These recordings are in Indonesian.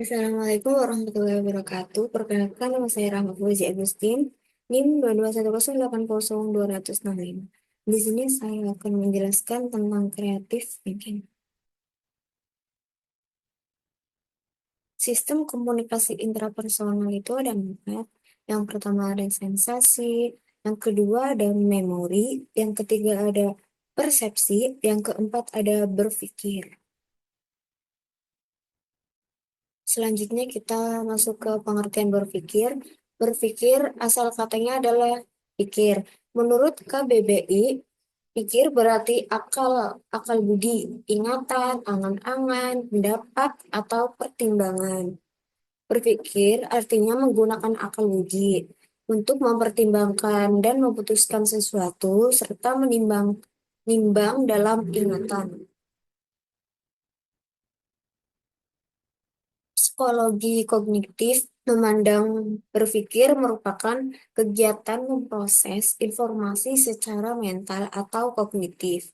Assalamualaikum warahmatullahi wabarakatuh. Perkenalkan, nama saya Rahma Fauzi Agustin, NIM 221080265. Di sini saya akan menjelaskan tentang kreatif thinking. Sistem komunikasi intrapersonal itu ada empat. Yang pertama ada sensasi, yang kedua ada memori, yang ketiga ada persepsi, yang keempat ada berpikir. Selanjutnya kita masuk ke pengertian berpikir. Berpikir asal katanya adalah pikir. Menurut KBBI, pikir berarti akal, akal budi, ingatan, angan-angan, pendapat, atau pertimbangan. Berpikir artinya menggunakan akal budi untuk mempertimbangkan dan memutuskan sesuatu serta menimbang dalam ingatan. Psikologi kognitif memandang berpikir merupakan kegiatan memproses informasi secara mental atau kognitif.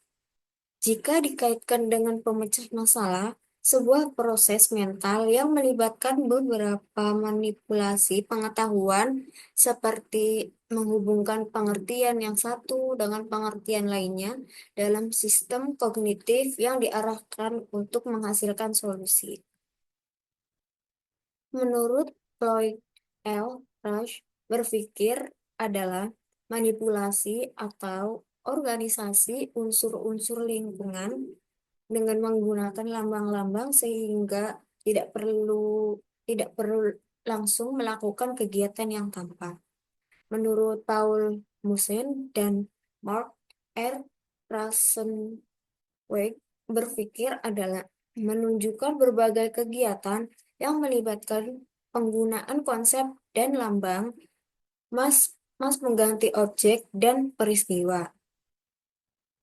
Jika dikaitkan dengan pemecah masalah, sebuah proses mental yang melibatkan beberapa manipulasi pengetahuan seperti menghubungkan pengertian yang satu dengan pengertian lainnya dalam sistem kognitif yang diarahkan untuk menghasilkan solusi. Menurut Floyd L. Rush, berpikir adalah manipulasi atau organisasi unsur-unsur lingkungan dengan menggunakan lambang-lambang sehingga tidak perlu tidak perlu langsung melakukan kegiatan yang tampak. Menurut Paul Musen dan Mark R. Rosenweg, berpikir adalah menunjukkan berbagai kegiatan yang melibatkan penggunaan konsep dan lambang, mas, mas mengganti objek dan peristiwa.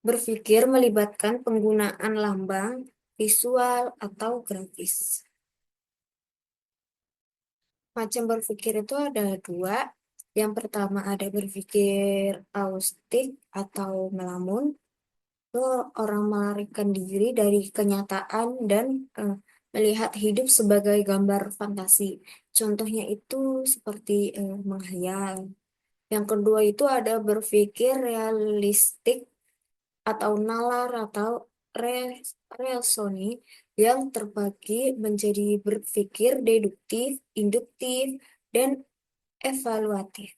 Berpikir melibatkan penggunaan lambang, visual, atau grafis. Macam berpikir itu ada dua. Yang pertama ada berpikir austik atau melamun. Itu orang melarikan diri dari kenyataan dan melihat hidup sebagai gambar fantasi. Contohnya itu seperti menghayal. Yang kedua itu ada berpikir realistik atau nalar atau reelsoni yang terbagi menjadi berpikir deduktif, induktif, dan evaluatif.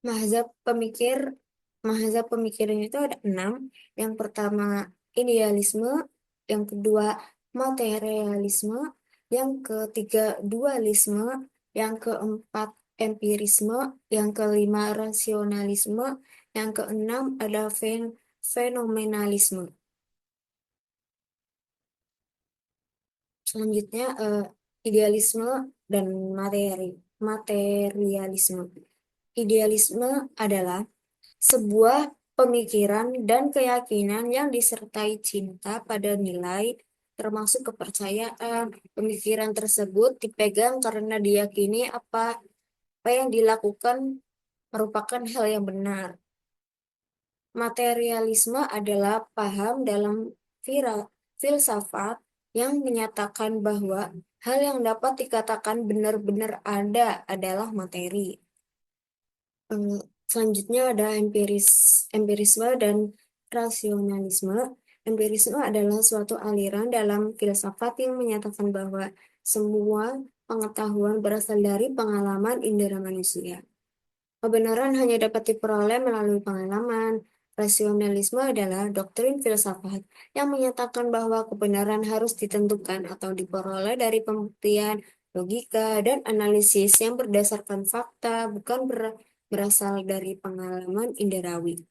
Mazhab pemikir, mazhab pemikiran itu ada enam. Yang pertama idealisme, yang kedua materialisme, yang ketiga dualisme, yang keempat empirisme, yang kelima rasionalisme, yang keenam ada fenomenalisme. Selanjutnya idealisme dan materialisme. Idealisme adalah sebuah pemikiran dan keyakinan yang disertai cinta pada nilai, termasuk kepercayaan. Pemikiran tersebut dipegang karena diyakini apa yang dilakukan merupakan hal yang benar. Materialisme adalah paham dalam filsafat yang menyatakan bahwa hal yang dapat dikatakan benar-benar ada adalah materi. Eh, Selanjutnya ada empirisme dan rasionalisme. Empirisme adalah suatu aliran dalam filsafat yang menyatakan bahwa semua pengetahuan berasal dari pengalaman indera manusia. Kebenaran hanya dapat diperoleh melalui pengalaman. Rasionalisme adalah doktrin filsafat yang menyatakan bahwa kebenaran harus ditentukan atau diperoleh dari pembuktian, logika, dan analisis yang berdasarkan fakta, bukan berasal dari pengalaman inderawi.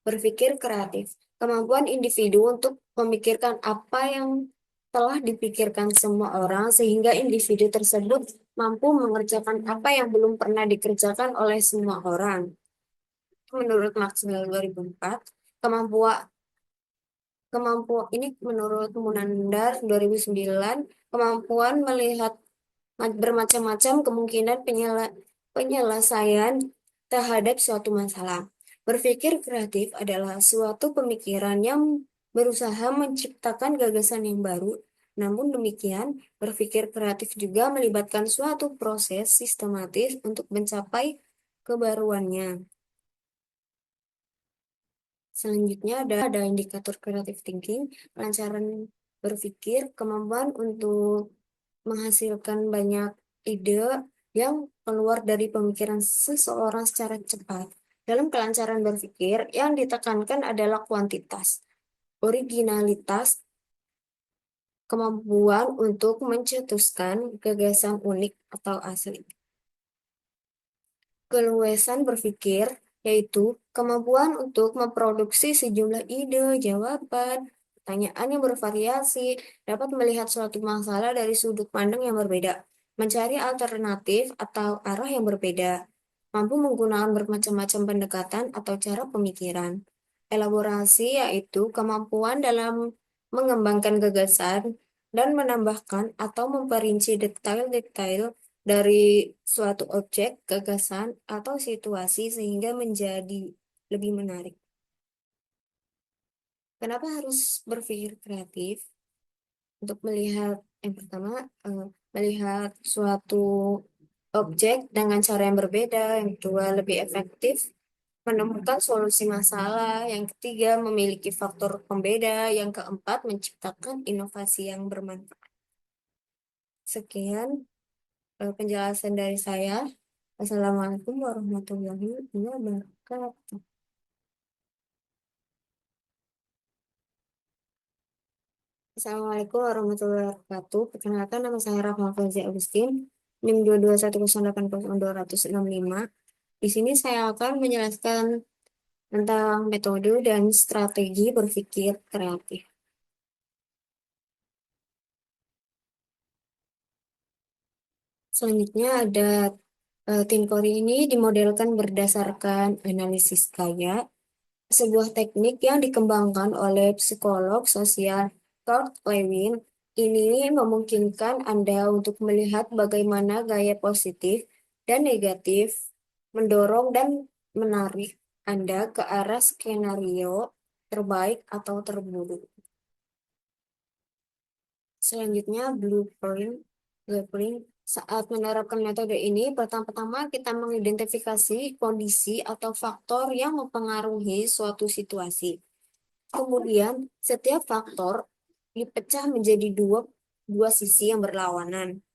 Berpikir kreatif, kemampuan individu untuk memikirkan apa yang telah dipikirkan semua orang sehingga individu tersebut mampu mengerjakan apa yang belum pernah dikerjakan oleh semua orang. Menurut Maxwell 2004, kemampuan kemampuan ini menurut Munandar 2009, kemampuan melihat bermacam-macam kemungkinan penyelesaian terhadap suatu masalah. Berpikir kreatif adalah suatu pemikiran yang berusaha menciptakan gagasan yang baru. Namun demikian, berpikir kreatif juga melibatkan suatu proses sistematis untuk mencapai kebaruannya. Selanjutnya ada indikator creative thinking, kelancaran berpikir, kemampuan untuk menghasilkan banyak ide yang keluar dari pemikiran seseorang secara cepat. Dalam kelancaran berpikir, yang ditekankan adalah kuantitas, originalitas, kemampuan untuk mencetuskan gagasan unik atau asli. Keluasan berpikir yaitu kemampuan untuk memproduksi sejumlah ide, jawaban, pertanyaan yang bervariasi, dapat melihat suatu masalah dari sudut pandang yang berbeda, mencari alternatif atau arah yang berbeda, mampu menggunakan bermacam-macam pendekatan atau cara pemikiran. Elaborasi yaitu kemampuan dalam mengembangkan gagasan dan menambahkan atau memperinci detail-detail dari suatu objek, gagasan, atau situasi sehingga menjadi lebih menarik. Kenapa harus berpikir kreatif? Untuk melihat, yang pertama, melihat suatu objek dengan cara yang berbeda, yang kedua lebih efektif, menemukan solusi masalah, yang ketiga memiliki faktor pembeda, yang keempat menciptakan inovasi yang bermanfaat. Sekian penjelasan dari saya. Assalamualaikum warahmatullahi wabarakatuh. Assalamualaikum warahmatullahi wabarakatuh. Perkenalkan, nama saya Rahma Fauzi Agustin, NIM 221080265. Di sini saya akan menjelaskan tentang metode dan strategi berpikir kreatif. Selanjutnya ada tim Kori ini dimodelkan berdasarkan analisis gaya, sebuah teknik yang dikembangkan oleh psikolog sosial Kurt Lewin. Ini memungkinkan Anda untuk melihat bagaimana gaya positif dan negatif mendorong dan menarik Anda ke arah skenario terbaik atau terburuk. Selanjutnya, blueprint. Blueprint. Saat menerapkan metode ini, pertama-tama kita mengidentifikasi kondisi atau faktor yang mempengaruhi suatu situasi. Kemudian, setiap faktor dipecah menjadi dua sisi yang berlawanan.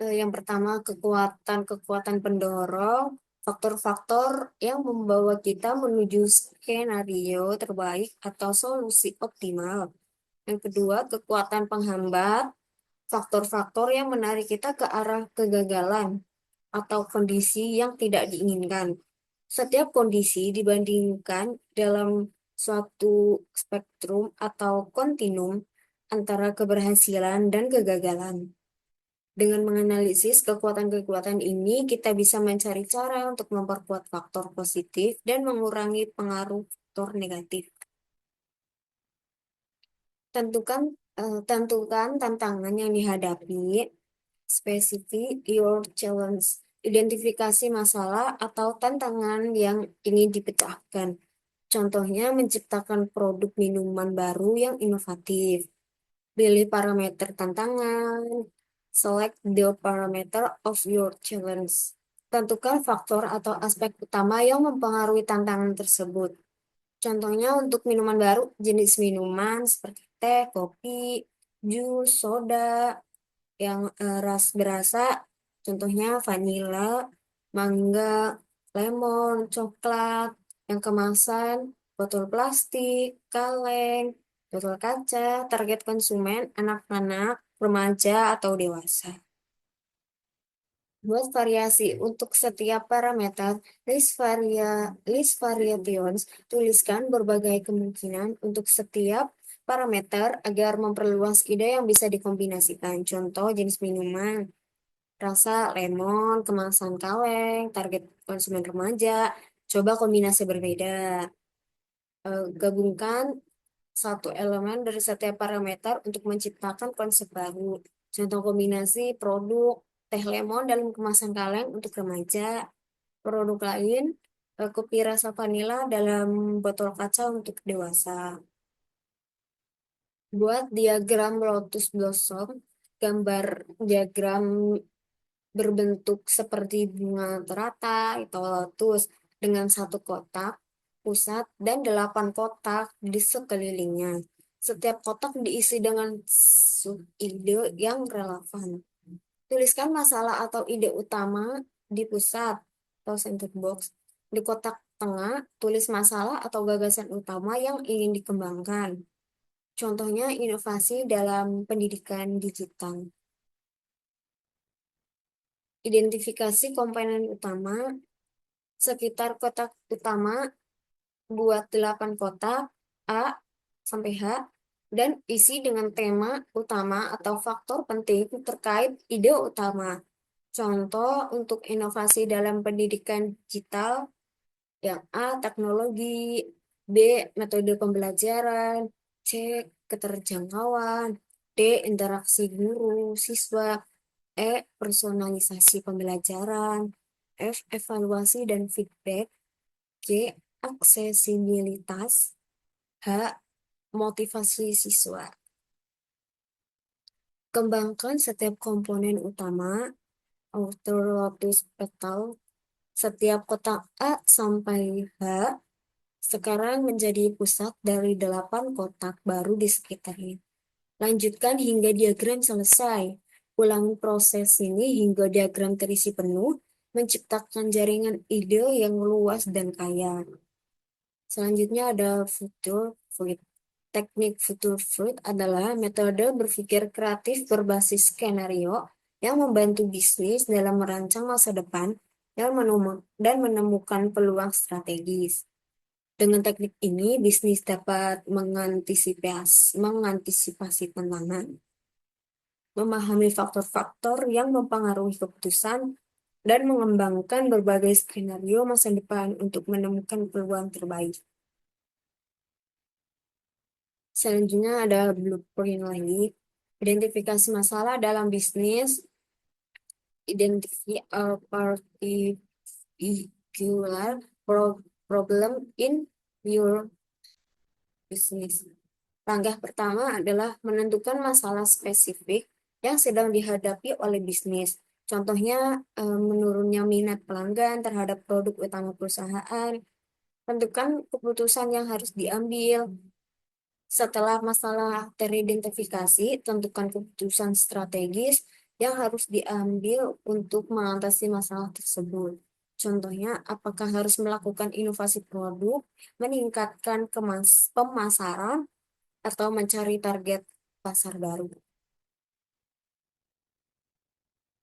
Yang pertama, kekuatan-kekuatan pendorong, faktor-faktor yang membawa kita menuju skenario terbaik atau solusi optimal. Yang kedua, kekuatan penghambat, faktor-faktor yang menarik kita ke arah kegagalan atau kondisi yang tidak diinginkan. Setiap kondisi dibandingkan dalam suatu spektrum atau kontinum antara keberhasilan dan kegagalan. Dengan menganalisis kekuatan-kekuatan ini, kita bisa mencari cara untuk memperkuat faktor positif dan mengurangi pengaruh faktor negatif. Tentukan tantangan yang dihadapi, specify your challenge, identifikasi masalah atau tantangan yang ingin dipecahkan. Contohnya menciptakan produk minuman baru yang inovatif. Pilih parameter tantangan, select the parameter of your challenge. Tentukan faktor atau aspek utama yang mempengaruhi tantangan tersebut. Contohnya untuk minuman baru, jenis minuman seperti teh, kopi, jus, soda, yang ras berasa, contohnya vanila, mangga, lemon, coklat, yang kemasan, botol plastik, kaleng, botol kaca, target konsumen, anak-anak, remaja, atau dewasa. Buat variasi untuk setiap parameter, list variations, tuliskan berbagai kemungkinan untuk setiap parameter agar memperluas ide yang bisa dikombinasikan. Contoh jenis minuman, rasa lemon, kemasan kaleng, target konsumen remaja, coba kombinasi berbeda. Gabungkan satu elemen dari setiap parameter untuk menciptakan konsep baru. Contoh kombinasi produk teh lemon dalam kemasan kaleng untuk remaja. Produk lain kopi rasa vanila dalam botol kaca untuk dewasa. Buat diagram lotus blossom, gambar diagram berbentuk seperti bunga teratai atau lotus dengan satu kotak pusat dan 8 kotak di sekelilingnya. Setiap kotak diisi dengan sub-ide yang relevan. Tuliskan masalah atau ide utama di pusat atau center box. Di kotak tengah, tulis masalah atau gagasan utama yang ingin dikembangkan. Contohnya inovasi dalam pendidikan digital. Identifikasi komponen utama. Sekitar kotak utama, buat 8 kotak A sampai H dan isi dengan tema utama atau faktor penting terkait ide utama. Contoh untuk inovasi dalam pendidikan digital yang A, teknologi, B, metode pembelajaran, C, keterjangkauan, D, interaksi guru, siswa, E, personalisasi pembelajaran, F, evaluasi dan feedback, G, aksesibilitas, H, motivasi siswa. Kembangkan setiap komponen utama, outer lotus petal, setiap kotak A sampai H sekarang menjadi pusat dari 8 kotak baru di sekitarnya. Lanjutkan hingga diagram selesai. Ulangi proses ini hingga diagram terisi penuh, menciptakan jaringan ide yang luas dan kaya. Selanjutnya ada future fruit. Teknik future fruit adalah metode berpikir kreatif berbasis skenario yang membantu bisnis dalam merancang masa depan dan menemukan peluang strategis. Dengan teknik ini, bisnis dapat mengantisipasi tantangan, memahami faktor-faktor yang mempengaruhi keputusan, dan mengembangkan berbagai skenario masa depan untuk menemukan peluang terbaik. Selanjutnya ada blueprint lagi. Identifikasi masalah dalam bisnis. Identify a particular problem in your business. Langkah pertama adalah menentukan masalah spesifik yang sedang dihadapi oleh bisnis. Contohnya, menurunnya minat pelanggan terhadap produk utama perusahaan. Tentukan keputusan yang harus diambil. Setelah masalah teridentifikasi, tentukan keputusan strategis yang harus diambil untuk mengatasi masalah tersebut. Contohnya, apakah harus melakukan inovasi produk, meningkatkan pemasaran, atau mencari target pasar baru.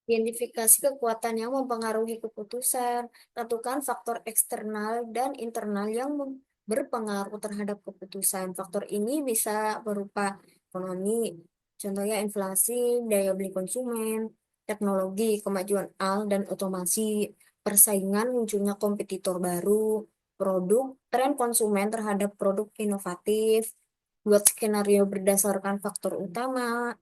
Identifikasi kekuatan yang mempengaruhi keputusan. Tentukan faktor eksternal dan internal yang berpengaruh terhadap keputusan. Faktor ini bisa berupa ekonomi, contohnya inflasi, daya beli konsumen, teknologi, kemajuan dan otomasi, persaingan, munculnya kompetitor baru, produk, tren konsumen terhadap produk inovatif, buat skenario berdasarkan faktor utama.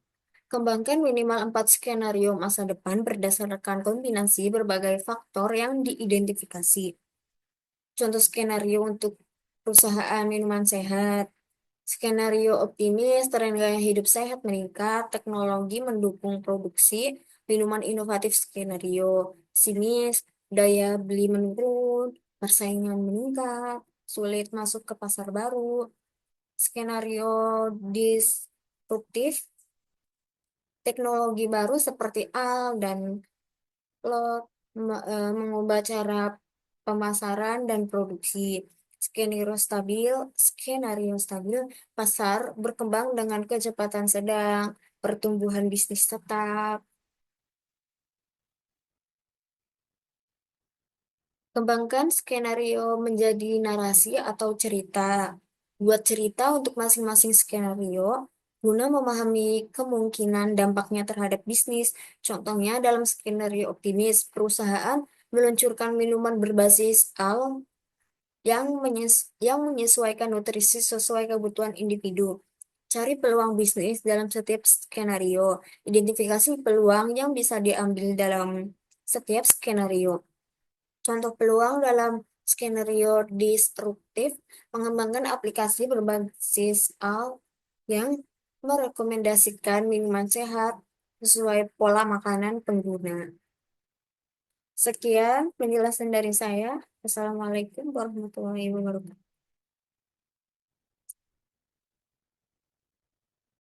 Kembangkan minimal 4 skenario masa depan berdasarkan kombinasi berbagai faktor yang diidentifikasi. Contoh skenario untuk perusahaan minuman sehat. Skenario optimis, tren gaya hidup sehat meningkat, teknologi mendukung produksi, minuman inovatif. Skenario sinis, daya beli menurun, persaingan meningkat, sulit masuk ke pasar baru. Skenario disruptif, teknologi baru seperti dan lot mengubah cara pemasaran dan produksi. Skenario stabil, pasar berkembang dengan kecepatan sedang, pertumbuhan bisnis tetap. Kembangkan skenario menjadi narasi atau cerita. Buat cerita untuk masing-masing skenario guna memahami kemungkinan dampaknya terhadap bisnis. Contohnya dalam skenario optimis, perusahaan meluncurkan minuman berbasis yang menyesuaikan nutrisi sesuai kebutuhan individu. Cari peluang bisnis dalam setiap skenario. Identifikasi peluang yang bisa diambil dalam setiap skenario. Contoh peluang dalam Skenario destruktif mengembangkan aplikasi berbasis AI yang merekomendasikan minuman sehat sesuai pola makanan pengguna. Sekian penjelasan dari saya. Wassalamualaikum warahmatullahi wabarakatuh.